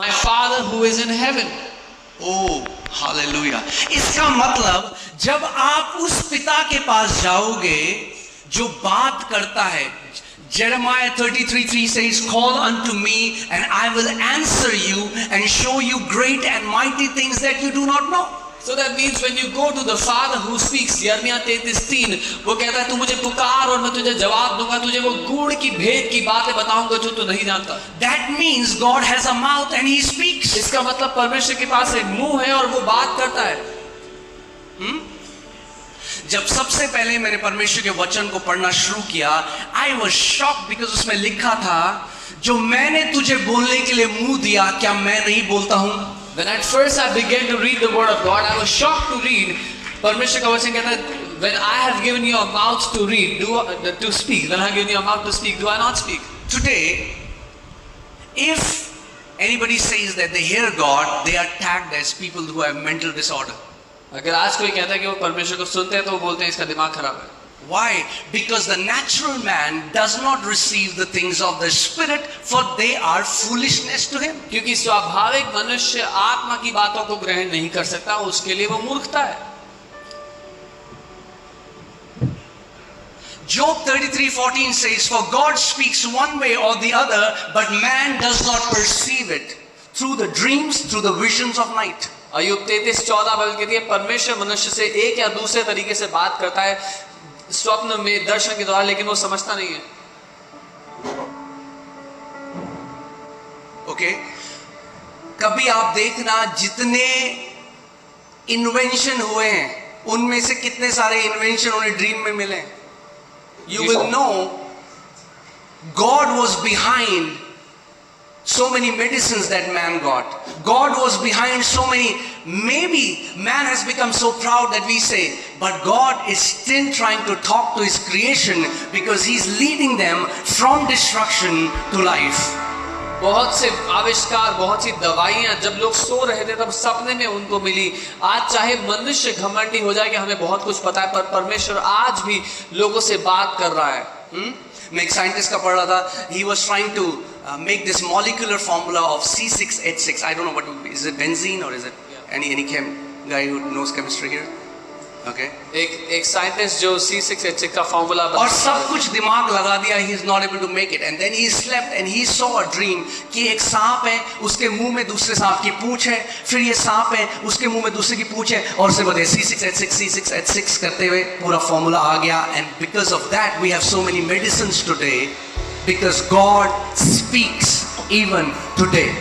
My Father who is in heaven. Oh, hallelujah. इसका मतलब जब आप उस पिता के पास जाओगे जो बात करता है, Jeremiah 33:3 says, "Call unto me, and I will answer you and show you great and mighty things that you do not know." So that means when you go to the Father who speaks, यिर्मयाह 33:3, वो कहता है तू मुझे पुकार और मैं तुझे जवाब दूंगा, तुझे वो गूढ़ की भेद की बातें बताऊंगा जो तू नहीं जानता. That means God has a mouth and He speaks. इसका मतलब परमेश्वर के पास एक मुंह है और वो बात करता है. जब सबसे पहले मैंने परमेश्वर के वचन को पढ़ना शुरू किया, I was shocked because उसमें लिखा था, जो मैंने तुझे बोलने के लिए मुंह दिया, क्या मैं नहीं बोलता हूं? When at first I began to read the word of God, I was shocked to read. परमेश्वर का वचन कहता है, when I have given you a mouth to read, to speak, when I have given you a mouth to speak, do I not speak? Today, if anybody says that they hear God, they are tagged as people who have mental disorder. अगर आज कोई कहता है कि वो परमेश्वर को सुनते हैं तो वो बोलते हैं इसका दिमाग खराब है. Why? Because the natural man does not receive the things of the Spirit, for they are foolishness to him. क्योंकि स्वाभाविक मनुष्य आत्मा की बातों को ग्रहण नहीं कर सकता, उसके लिए वो मूर्खता है. Job 33:14 says, "For God speaks one way or the other, but man does not perceive it, through the dreams, through the visions of night." Ayyub 33:14 Bible कहती है परमेश्वर मनुष्य से एक या दूसरे तरीके से बात करता है, स्वप्न में, दर्शन के द्वारा, लेकिन वो समझता नहीं है. ओके, कभी आप देखना जितने इन्वेंशन हुए हैं उनमें से कितने सारे इन्वेंशन उन्हें ड्रीम में मिले. You will know God was behind so many medicines that man got. God was behind so many. Maybe man has become so proud that we say, but God is still trying to talk to His creation because He's leading them from destruction to life. बहुत से आविष्कार, बहुत सी दवाइयां जब लोग सो रहे थे तब सपने में उनको मिली. आज चाहे मनुष्य घमंडी हो जाए कि हमें बहुत कुछ पता है, पर परमेश्वर आज भी लोगों से बात कर रहा है. मैं एक साइंटिस्ट का पढ़ रहा था. He was trying to make this molecular formula of C6H6. I don't know what is it, benzene or is it any guy who knows chemistry here? Okay. एक साइंटिस्ट जो C6H6 का फॉर्मूला और सब कुछ दिमाग लगा दिया. He is not able to make it, and then he slept and he saw a dream कि एक सांप है, उसके मुंह में दूसरे सांप की पूंछ है, फिर ये सांप है, उसके मुंह में दूसरे की पूंछ है, और से बदे C6H6 करते हुए पूरा फॉर्मूला आ गया. And because of that we have so many medicines today, because God speaks even today.